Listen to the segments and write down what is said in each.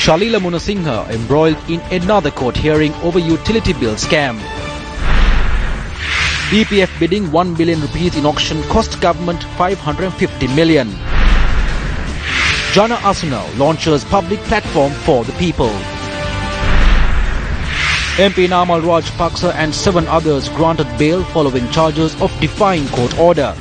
Shalila Munasinghe embroiled in another court hearing over utility bill scam. DPF bidding 1 billion rupees in auction cost government 550 million. Jana Asuna launches public platform for the people. MP Namal Rajapaksa and 7 others granted bail following charges of defying court order.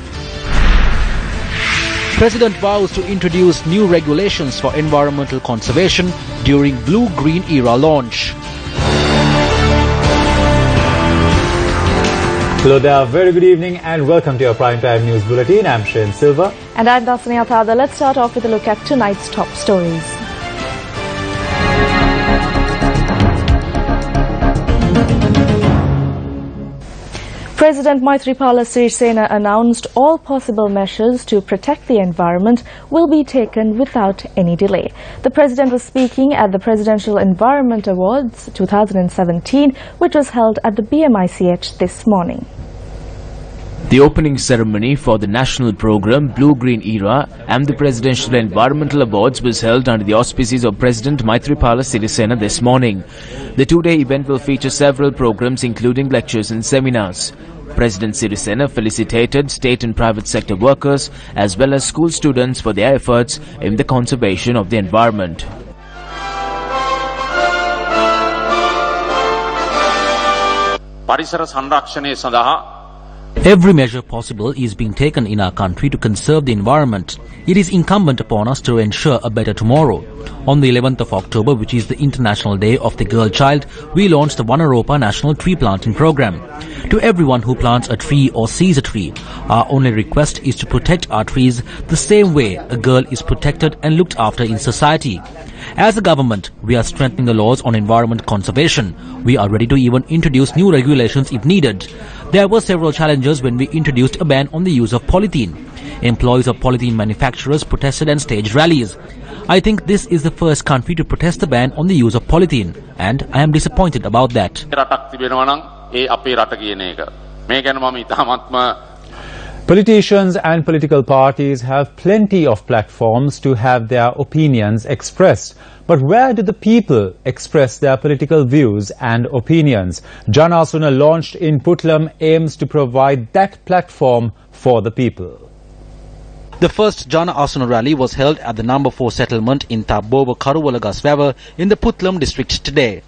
President vows to introduce new regulations for environmental conservation during Blue-Green Era launch. Hello there, very good evening and welcome to your Primetime News Bulletin. I'm Shane Silva. And I'm Dasani Atada. Let's start off with a look at tonight's top stories. President Maithripala announced all possible measures to protect the environment will be taken without any delay. The president was speaking at the Presidential Environment Awards 2017, which was held at the BMICH this morning. The opening ceremony for the national program Blue-Green Era and the Presidential Environmental Awards was held under the auspices of President Maithripala this morning. The two-day event will feature several programs including lectures and seminars. President Sirisena felicitated state and private sector workers as well as school students for their efforts in the conservation of the environment. Every measure possible is being taken in our country to conserve the environment. It is incumbent upon us to ensure a better tomorrow. On the 11th of October, which is the International Day of the Girl Child, we launched the Vanaropa National Tree Planting Program. To everyone who plants a tree or sees a tree, our only request is to protect our trees the same way a girl is protected and looked after in society. As a government, we are strengthening the laws on environment conservation. We are ready to even introduce new regulations if needed. There were several challenges when we introduced a ban on the use of polythene. Employees of polythene manufacturers protested and staged rallies. I think this is the first country to protest the ban on the use of polythene, and I am disappointed about that. Politicians and political parties have plenty of platforms to have their opinions expressed. But where do the people express their political views and opinions? Jana Asuna launched in Putlam aims to provide that platform for the people. The first Jana Asuna rally was held at the number 4 settlement in Tabova Karuwalagaswava in the Putlam district today.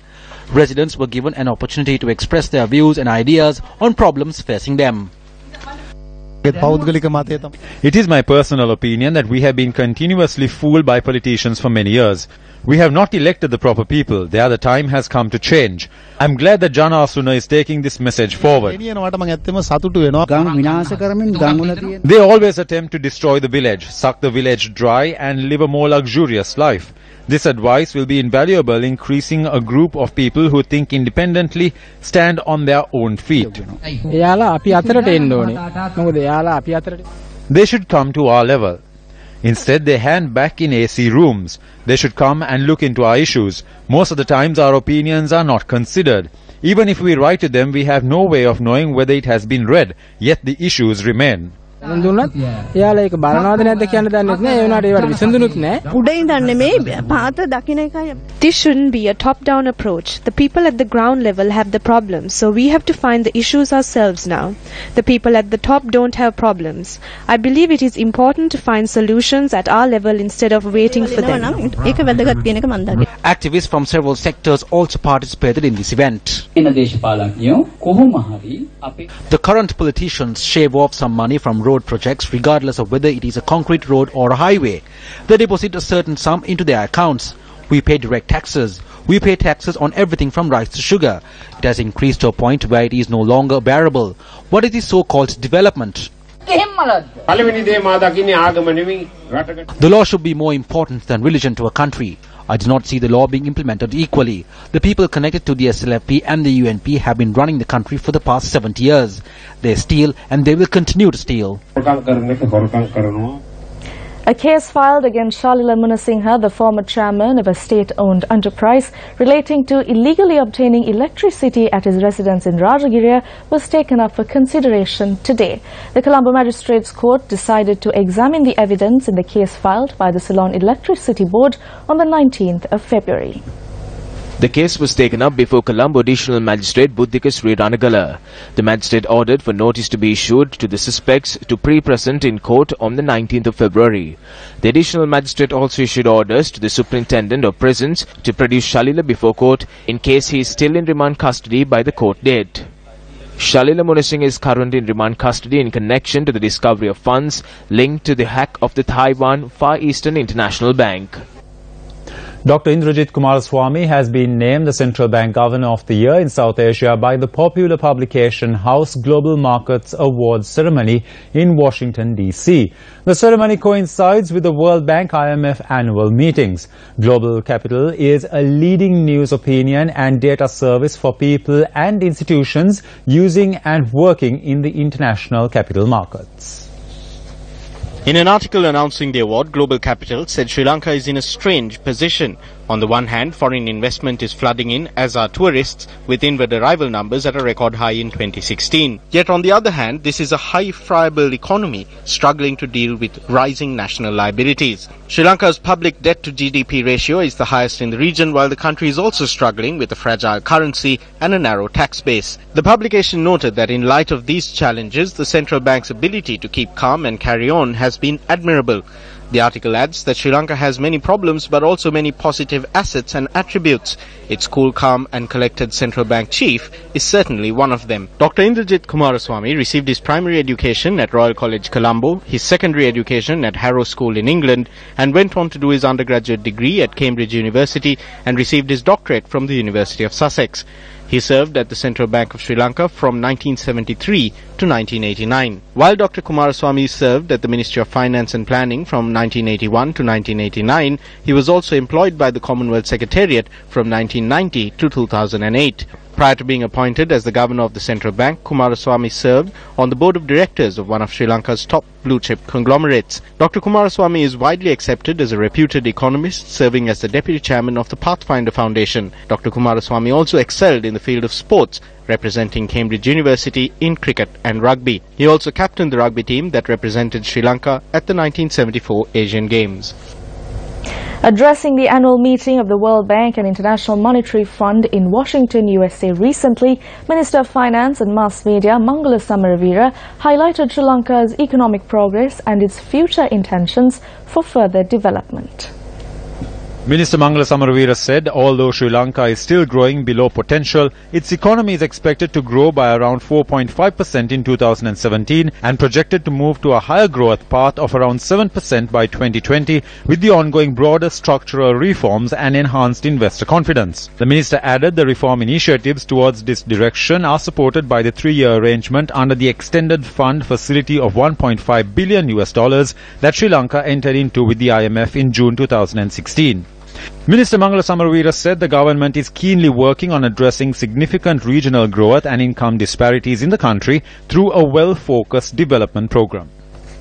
Residents were given an opportunity to express their views and ideas on problems facing them. It is my personal opinion that we have been continuously fooled by politicians for many years. We have not elected the proper people. There the time has come to change. I am glad that Jana Asuna is taking this message forward. They always attempt to destroy the village, suck the village dry and live a more luxurious life. This advice will be invaluable in increasing a group of people who think independently, stand on their own feet. They should come to our level. Instead, they hand back in AC rooms. They should come and look into our issues. Most of the times our opinions are not considered. Even if we write to them, we have no way of knowing whether it has been read, yet the issues remain. This shouldn't be a top-down approach. The people at the ground level have the problems, so we have to find the issues ourselves now. The people at the top don't have problems. I believe it is important to find solutions at our level instead of waiting for them. Activists from several sectors also participated in this event. The current politicians shave off some money from road projects regardless of whether it is a concrete road or a highway. They deposit a certain sum into their accounts. We pay direct taxes. We pay taxes on everything from rice to sugar. It has increased to a point where it is no longer bearable. What is this so-called development? The law should be more important than religion to a country. I do not see the law being implemented equally. The people connected to the SLFP and the UNP have been running the country for the past 70 years. They steal and they will continue to steal. A case filed against Shalila Munasinghe, the former chairman of a state-owned enterprise, relating to illegally obtaining electricity at his residence in Rajagiriya was taken up for consideration today. The Colombo Magistrates Court decided to examine the evidence in the case filed by the Ceylon Electricity Board on the 19th of February. The case was taken up before Colombo Additional Magistrate Buddhika Sri Ranagala. The magistrate ordered for notice to be issued to the suspects to pre-present in court on the 19th of February. The additional magistrate also issued orders to the superintendent of prisons to produce Shalila before court in case he is still in remand custody by the court date. Shalila Munasinghe is currently in remand custody in connection to the discovery of funds linked to the hack of the Taiwan Far Eastern International Bank. Dr. Indrajit Kumaraswamy has been named the Central Bank Governor of the Year in South Asia by the popular publication House Global Markets Awards ceremony in Washington, D.C. The ceremony coincides with the World Bank IMF annual meetings. Global Capital is a leading news opinion and data service for people and institutions using and working in the international capital markets. In an article announcing the award, Global Capital said Sri Lanka is in a strange position. On the one hand, foreign investment is flooding in, as are tourists, with inward arrival numbers at a record high in 2016. Yet on the other hand, this is a high friable economy struggling to deal with rising national liabilities. Sri Lanka's public debt to GDP ratio is the highest in the region, while the country is also struggling with a fragile currency and a narrow tax base. The publication noted that in light of these challenges, the central bank's ability to keep calm and carry on has been admirable. The article adds that Sri Lanka has many problems but also many positive assets and attributes. Its cool, calm and collected central bank chief is certainly one of them. Dr. Indrajit Kumaraswamy received his primary education at Royal College Colombo, his secondary education at Harrow School in England, and went on to do his undergraduate degree at Cambridge University and received his doctorate from the University of Sussex. He served at the Central Bank of Sri Lanka from 1973 to 1989. While Dr. Kumaraswamy served at the Ministry of Finance and Planning from 1981 to 1989, he was also employed by the Commonwealth Secretariat from 1990 to 2008. Prior to being appointed as the governor of the central bank, Kumaraswamy served on the board of directors of one of Sri Lanka's top blue-chip conglomerates. Dr. Kumaraswamy is widely accepted as a reputed economist, serving as the deputy chairman of the Pathfinder Foundation. Dr. Kumaraswamy also excelled in the field of sports, representing Cambridge University in cricket and rugby. He also captained the rugby team that represented Sri Lanka at the 1974 Asian Games. Addressing the annual meeting of the World Bank and International Monetary Fund in Washington, USA recently, Minister of Finance and Mass Media Mangala Samaravira highlighted Sri Lanka's economic progress and its future intentions for further development. Minister Mangala Samaravira said although Sri Lanka is still growing below potential, its economy is expected to grow by around 4.5% in 2017 and projected to move to a higher growth path of around 7% by 2020 with the ongoing broader structural reforms and enhanced investor confidence. The minister added the reform initiatives towards this direction are supported by the 3-year arrangement under the extended fund facility of $1.5 billion that Sri Lanka entered into with the IMF in June 2016. Minister Mangala Samaravira said the government is keenly working on addressing significant regional growth and income disparities in the country through a well-focused development program.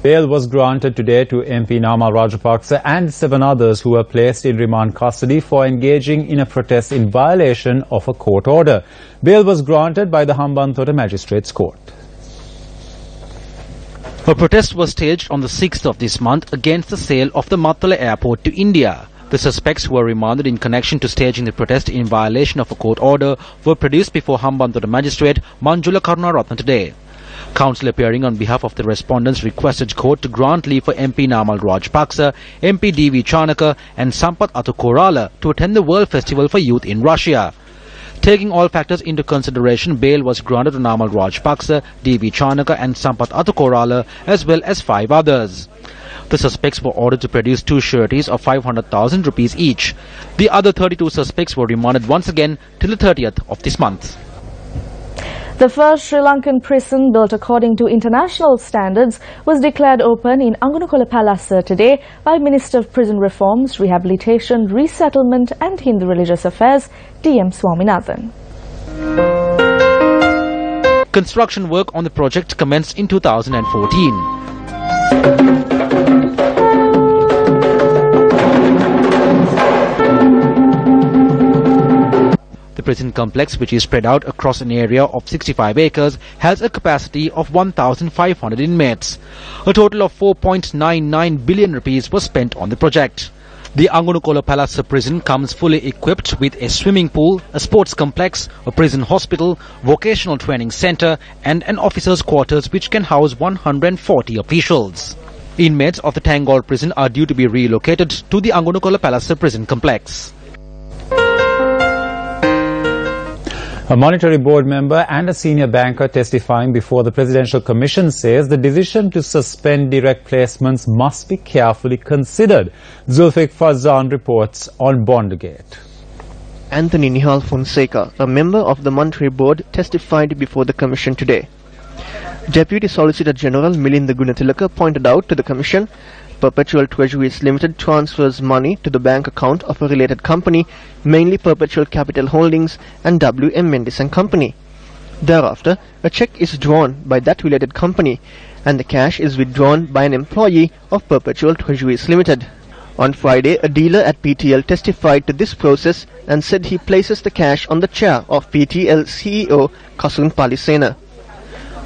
Bail was granted today to MP Nama Rajapaksa and 7 others who were placed in remand custody for engaging in a protest in violation of a court order. Bail was granted by the Hambantota Magistrates Court. A protest was staged on the 6th of this month against the sale of the Maithili airport to India. The suspects who were remanded in connection to staging the protest in violation of a court order were produced before Hambantota Magistrate Manjula Karunaratne today. Counsel appearing on behalf of the respondents requested court to grant leave for MP Namal Rajapaksa, MP D.V. Chanaka and Sampath Athukorala to attend the World Festival for Youth in Russia. Taking all factors into consideration, bail was granted to Namal Rajapaksa, D.V. Chanaka and Sampath Athukorala as well as 5 others. The suspects were ordered to produce 2 sureties of 500,000 rupees each. The other 32 suspects were remanded once again till the 30th of this month. The first Sri Lankan prison built according to international standards was declared open in Angunakola Palace today by Minister of Prison Reforms, Rehabilitation, Resettlement and Hindu Religious Affairs, D.M. Swaminathan. Construction work on the project commenced in 2014. prison complex, which is spread out across an area of 65 acres, has a capacity of 1,500 inmates. A total of 4.99 billion rupees was spent on the project. The Angonukola Palace prison comes fully equipped with a swimming pool, a sports complex, a prison hospital, vocational training center and an officers' quarters which can house 140 officials. Inmates of the Tangol prison are due to be relocated to the Angonukola Palace prison complex. A monetary board member and a senior banker testifying before the Presidential Commission says the decision to suspend direct placements must be carefully considered. Zulfiq Fazan reports on Bondgate. Anthony Nihal Fonseca, a member of the monetary board, testified before the Commission today. Deputy Solicitor General Milinda Gunatilaka pointed out to the Commission, Perpetual Treasuries Limited transfers money to the bank account of a related company, mainly Perpetual Capital Holdings and W.M. Mendes & Company. Thereafter, a cheque is drawn by that related company and the cash is withdrawn by an employee of Perpetual Treasuries Limited. On Friday, a dealer at PTL testified to this process and said he places the cash on the chair of PTL CEO Kasun Palisena.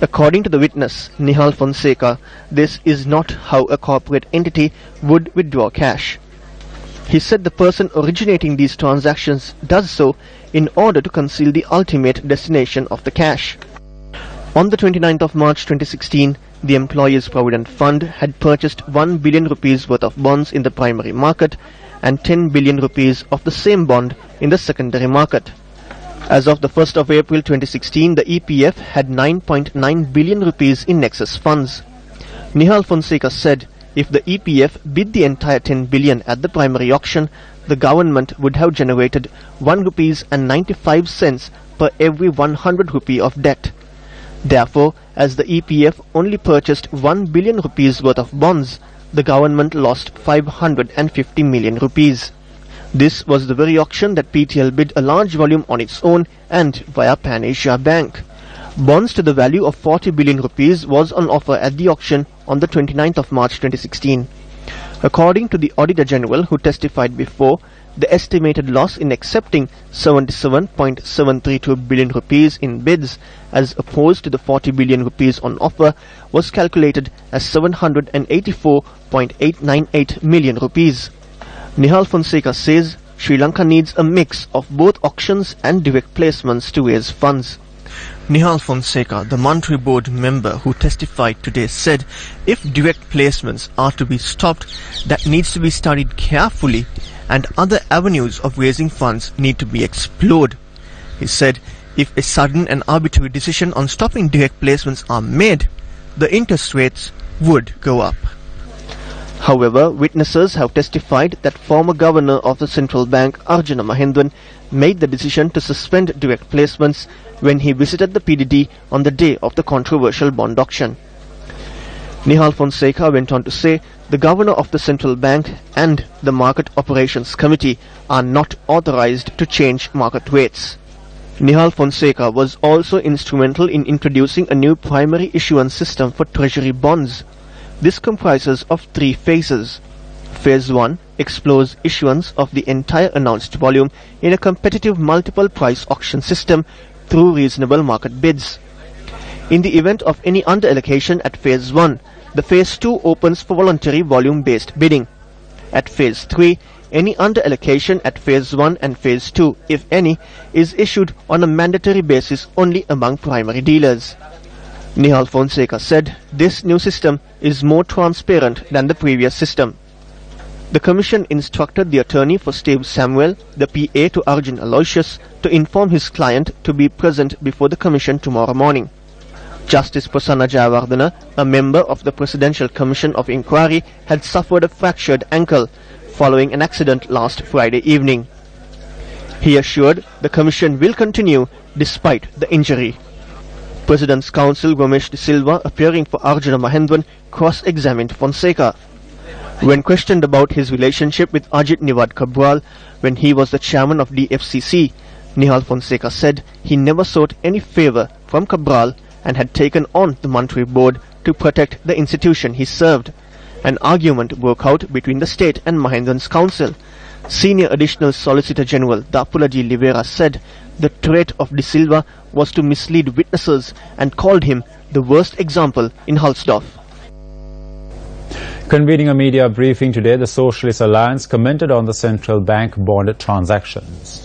According to the witness, Nihal Fonseca, this is not how a corporate entity would withdraw cash. He said the person originating these transactions does so in order to conceal the ultimate destination of the cash. On the 29th of March 2016, the Employees Provident Fund had purchased 1 billion rupees worth of bonds in the primary market and 10 billion rupees of the same bond in the secondary market. As of the 1st of April 2016, the EPF had 9.9 billion rupees in excess funds. Nihal Fonseca said if the EPF bid the entire 10 billion at the primary auction, the government would have generated 1 rupees and 95 cents per every 100 rupee of debt. Therefore, as the EPF only purchased 1 billion rupees worth of bonds, the government lost 550 million rupees. This was the very auction that PTL bid a large volume on its own and via Pan Asia Bank. Bonds to the value of 40 billion rupees was on offer at the auction on the 29th of March 2016. According to the Auditor General who testified before, the estimated loss in accepting 77.732 billion rupees in bids as opposed to the 40 billion rupees on offer was calculated as 784.898 million rupees. Nihal Fonseca says Sri Lanka needs a mix of both auctions and direct placements to raise funds. Nihal Fonseca, the monetary board member who testified today, said if direct placements are to be stopped, that needs to be studied carefully and other avenues of raising funds need to be explored. He said if a sudden and arbitrary decision on stopping direct placements are made, the interest rates would go up. However, witnesses have testified that former governor of the central bank Arjuna Mahendran made the decision to suspend direct placements when he visited the PDD on the day of the controversial bond auction. Nihal Fonseca went on to say the governor of the central bank and the Market Operations Committee are not authorized to change market rates. Nihal Fonseca was also instrumental in introducing a new primary issuance system for treasury bonds. This comprises of 3 phases. Phase 1 explores issuance of the entire announced volume in a competitive multiple price auction system through reasonable market bids. In the event of any under-allocation at Phase 1, the Phase 2 opens for voluntary volume-based bidding. At Phase 3, any under-allocation at Phase 1 and Phase 2, if any, is issued on a mandatory basis only among primary dealers. Nihal Fonseca said this new system is more transparent than the previous system. The Commission instructed the attorney for Steve Samuel, the PA to Arjun Aloysius, to inform his client to be present before the Commission tomorrow morning. Justice Prasanna Jayawardena, a member of the Presidential Commission of Inquiry, had suffered a fractured ankle following an accident last Friday evening. He assured the Commission will continue despite the injury. President's counsel Ramesh De Silva, appearing for Arjuna Mahendran, cross-examined Fonseca. When questioned about his relationship with Ajit Niwad Cabral when he was the chairman of DFCC, Nihal Fonseca said he never sought any favour from Cabral and had taken on the monetary board to protect the institution he served. An argument broke out between the state and Mahendran's counsel. Senior Additional Solicitor General Dapula de Oliveira said the threat of De Silva was to mislead witnesses and called him the worst example in Hulsdorf. Convening a media briefing today, the Socialist Alliance commented on the central bank bond transactions.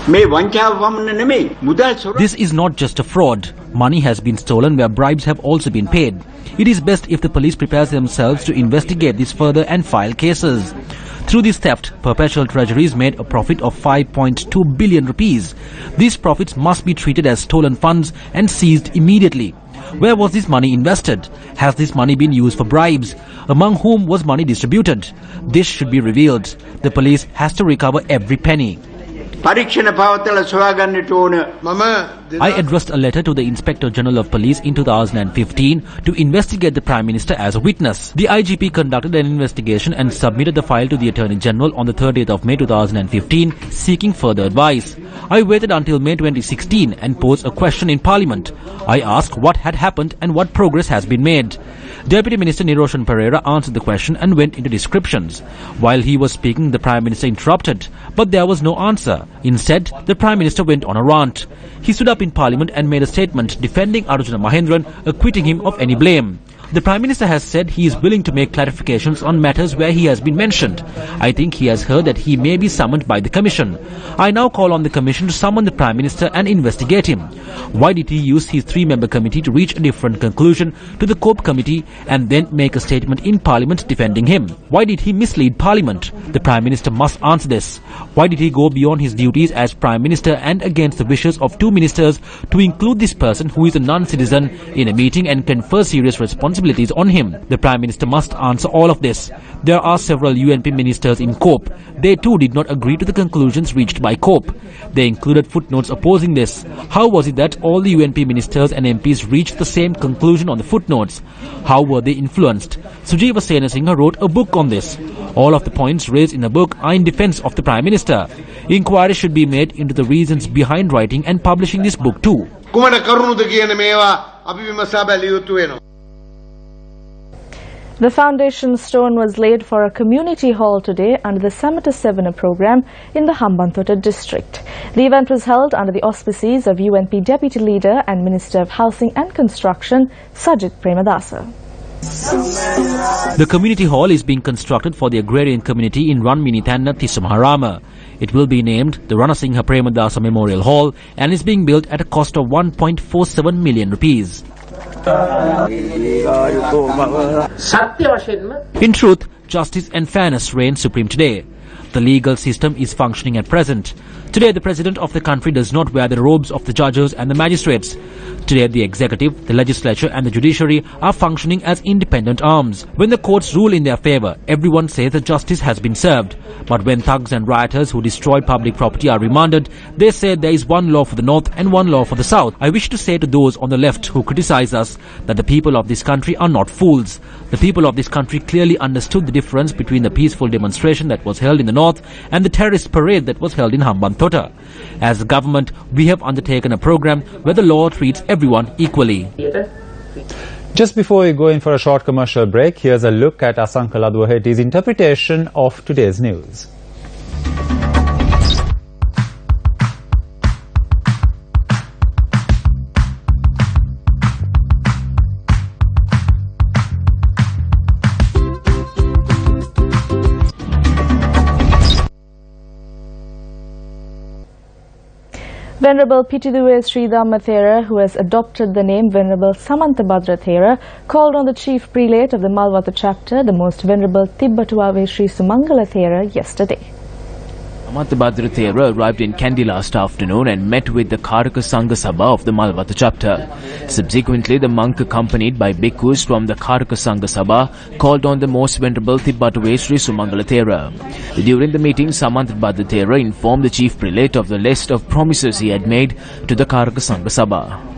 This is not just a fraud. Money has been stolen where bribes have also been paid. It is best if the police prepares themselves to investigate this further and file cases. Through this theft, Perpetual Treasuries made a profit of 5.2 billion rupees. These profits must be treated as stolen funds and seized immediately. Where was this money invested? Has this money been used for bribes? Among whom was money distributed? This should be revealed. The police has to recover every penny. I addressed a letter to the Inspector General of Police in 2015 to investigate the Prime Minister as a witness. The IGP conducted an investigation and submitted the file to the Attorney General on the 30th of May 2015 seeking further advice. I waited until May 2016 and posed a question in Parliament. I asked what had happened and what progress has been made. Deputy Minister Niroshan Pereira answered the question and went into descriptions. While he was speaking, the Prime Minister interrupted, but there was no answer. Instead, the Prime Minister went on a rant. He stood up in Parliament and made a statement defending Arjuna Mahendran, acquitting him of any blame. The Prime Minister has said he is willing to make clarifications on matters where he has been mentioned. I think he has heard that he may be summoned by the Commission. I now call on the Commission to summon the Prime Minister and investigate him. Why did he use his three-member committee to reach a different conclusion to the COPE committee and then make a statement in Parliament defending him? Why did he mislead Parliament? The Prime Minister must answer this. Why did he go beyond his duties as Prime Minister and against the wishes of two ministers to include this person who is a non-citizen in a meeting and confer serious responsibilities on him? The Prime Minister must answer all of this. There are several UNP ministers in COPE. They too did not agree to the conclusions reached by COPE. They included footnotes opposing this. How was it that all the UNP ministers and MPs reached the same conclusion on the footnotes? How were they influenced? Sujeeva Senasinghe wrote a book on this. All of the points raised in the book are in defense of the Prime Minister. Inquiry should be made into the reasons behind writing and publishing this book too. The foundation stone was laid for a community hall today under the Samata Sevana program in the Hambantota district. The event was held under the auspices of UNP Deputy Leader and Minister of Housing and Construction, Sajid Premadasa. The community hall is being constructed for the agrarian community in Ranminithanna, Thisamaharama. It will be named the Ranasinghe Premadasa Memorial Hall and is being built at a cost of 1.47 million rupees. In truth, justice and fairness reign supreme today. The legal system is functioning at present. Today, the President of the country does not wear the robes of the judges and the magistrates. Today, the executive, the legislature and the judiciary are functioning as independent arms. When the courts rule in their favour, everyone says that justice has been served. But when thugs and rioters who destroy public property are remanded, they say there is one law for the north and one law for the south. I wish to say to those on the left who criticise us that the people of this country are not fools. The people of this country clearly understood the difference between the peaceful demonstration that was held in the north and the terrorist parade that was held in Hambantota. As a government, we have undertaken a program where the law treats everyone equally. Just before we go in for a short commercial break, here's a look at Asanka Ladwahetti's interpretation of today's news. Venerable Pitiduwe Sridhamma Thera, who has adopted the name Venerable Samantabhadra Thera, called on the Chief Prelate of the Malwatha chapter, the Most Venerable Tibbatuave Sri Sumangala Thera, yesterday. Samantabhadra Thera arrived in Kandy last afternoon and met with the Karaka Sangha Sabha of the Malwatha chapter. Subsequently, the monk, accompanied by bhikkhus from the Karaka Sangha Sabha, called on the Most Venerable Tibbatuave Sri Sumangala Thera. During the meeting, Samantabhadra Thera informed the Chief Prelate of the list of promises he had made to the Karaka Sangha Sabha.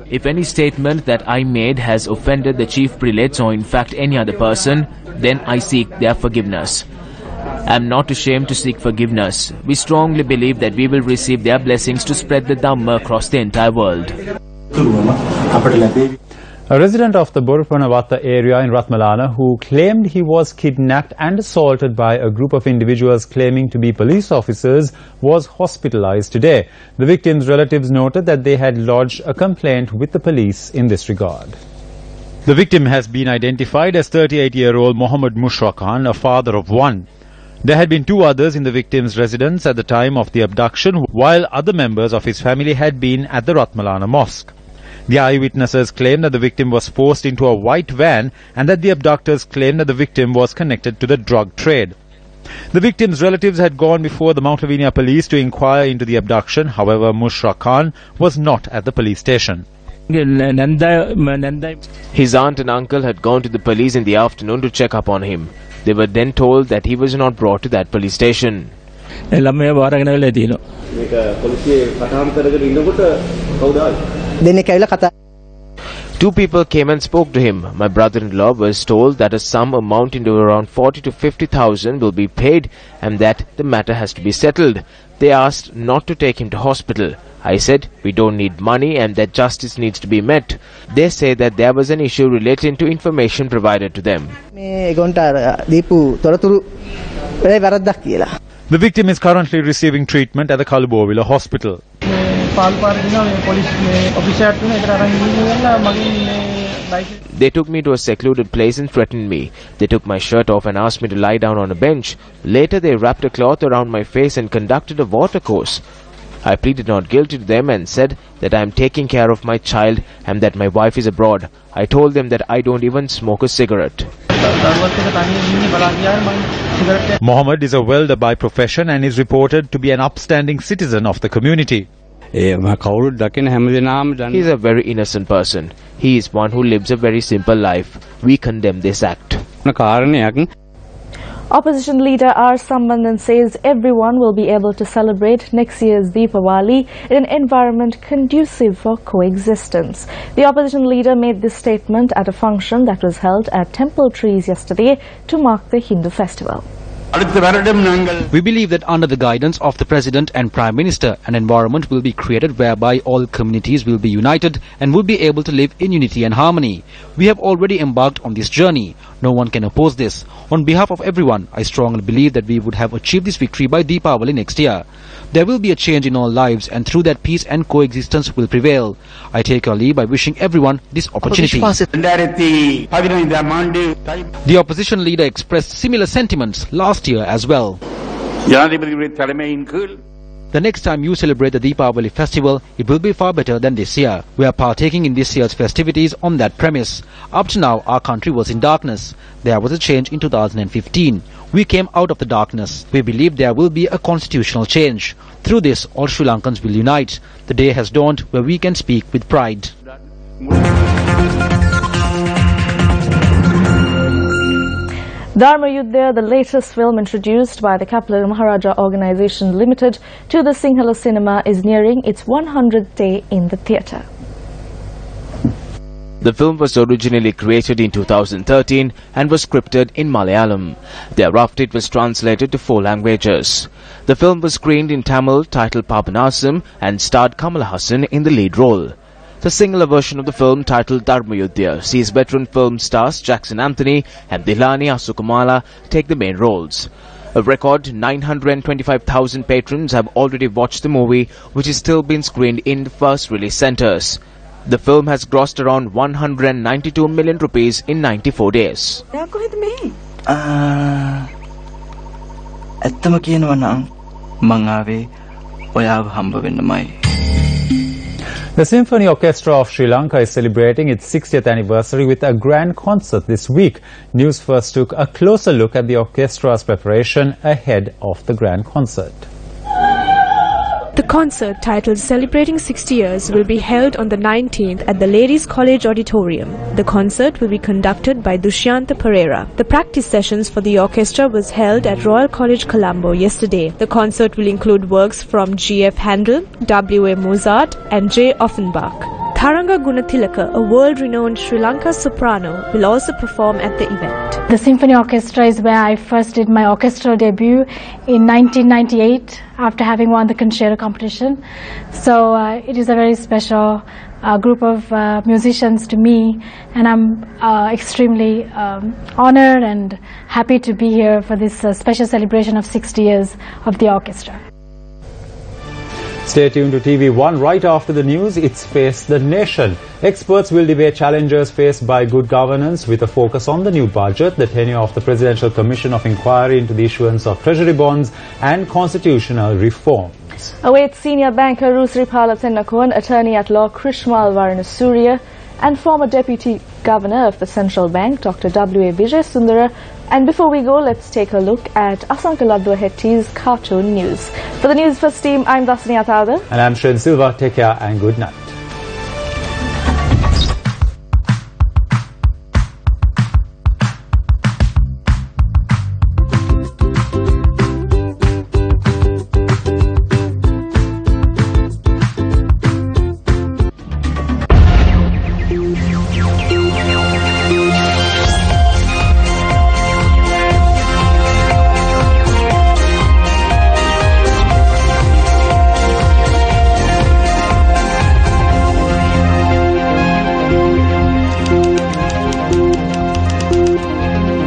If any statement that I made has offended the chief prelates or in fact any other person, then I seek their forgiveness. I am not ashamed to seek forgiveness. We strongly believe that we will receive their blessings to spread the Dhamma across the entire world. A resident of the Borupanawata area in Rathmalana who claimed he was kidnapped and assaulted by a group of individuals claiming to be police officers was hospitalized today. The victim's relatives noted that they had lodged a complaint with the police in this regard. The victim has been identified as 38-year-old Mohammed Mushra Khan, a father of one. There had been two others in the victim's residence at the time of the abduction, while other members of his family had been at the Rathmalana mosque. The eyewitnesses claimed that the victim was forced into a white van and that the abductors claimed that the victim was connected to the drug trade. The victim's relatives had gone before the Mount Lavinia police to inquire into the abduction. However, Mushra Khan was not at the police station. His aunt and uncle had gone to the police in the afternoon to check up on him. They were then told that he was not brought to that police station. Two people came and spoke to him. My brother-in-law was told that a sum amounting to around 40 to 50,000 will be paid and that the matter has to be settled. They asked not to take him to hospital. I said we don't need money and that justice needs to be met. They say that there was an issue relating to information provided to them. The victim is currently receiving treatment at the Kalubowila hospital. They took me to a secluded place and threatened me. They took my shirt off and asked me to lie down on a bench. Later they wrapped a cloth around my face and conducted a water course. I pleaded not guilty to them and said that I am taking care of my child and that my wife is abroad. I told them that I don't even smoke a cigarette. Mohammed is a welder by profession and is reported to be an upstanding citizen of the community. He is a very innocent person. He is one who lives a very simple life. We condemn this act. Opposition leader R. Sambandhan says everyone will be able to celebrate next year's Deepawali in an environment conducive for coexistence. The opposition leader made this statement at a function that was held at Temple Trees yesterday to mark the Hindu festival. We believe that under the guidance of the President and Prime Minister, an environment will be created whereby all communities will be united and will be able to live in unity and harmony. We have already embarked on this journey. No one can oppose this. On behalf of everyone, I strongly believe that we would have achieved this victory by Deepawali next year. There will be a change in all lives and through that peace and coexistence will prevail. I take your leave by wishing everyone this opportunity. The opposition leader expressed similar sentiments last year as well. The next time you celebrate the Deepawali festival, it will be far better than this year. We are partaking in this year's festivities on that premise. Up to now, our country was in darkness. There was a change in 2015. We came out of the darkness. We believe there will be a constitutional change. Through this, all Sri Lankans will unite. The day has dawned where we can speak with pride. Dharma Yuddha, the latest film introduced by the Kapila Maharaja Organisation Limited to the Sinhala cinema, is nearing its 100th day in the theatre. The film was originally created in 2013 and was scripted in Malayalam. Thereafter it was translated to 4 languages. The film was screened in Tamil, titled Papanasam, and starred Kamala in the lead role. The singular version of the film, titled Dharma Yuddha, sees veteran film stars Jackson Anthony and Dilani Asukamala take the main roles. A record 925,000 patrons have already watched the movie, which is still being screened in the first release centres. The film has grossed around 192 million rupees in 94 days. The Symphony Orchestra of Sri Lanka is celebrating its 60th anniversary with a grand concert this week. Newsfirst took a closer look at the orchestra's preparation ahead of the grand concert. The concert titled Celebrating 60 Years will be held on the 19th at the Ladies College Auditorium. The concert will be conducted by Dushyanta Pereira. The practice sessions for the orchestra was held at Royal College Colombo yesterday. The concert will include works from G.F. Handel, W.A. Mozart and J. Offenbach. Tharanga Gunathilaka, a world-renowned Sri Lanka soprano, will also perform at the event. The Symphony Orchestra is where I first did my orchestral debut in 1998 after having won the concerto competition. So it is a very special group of musicians to me, and I'm extremely honored and happy to be here for this special celebration of 60 years of the orchestra. Stay tuned to TV1. Right after the news, it's Face the Nation. Experts will debate challenges faced by good governance with a focus on the new budget, the tenure of the Presidential Commission of Inquiry into the issuance of treasury bonds and constitutional reforms. Awaits senior banker Maithripala Tennakoon, attorney at law Krishmal Varanasuriya and former Deputy Governor of the Central Bank, Dr. W.A. Vijay Sundara. And before we go, let's take a look at Asankaladwa Hetti's cartoon news. For the Newsfirst team, I'm Dasani Atada. And I'm Shen Silva. Take care and good night.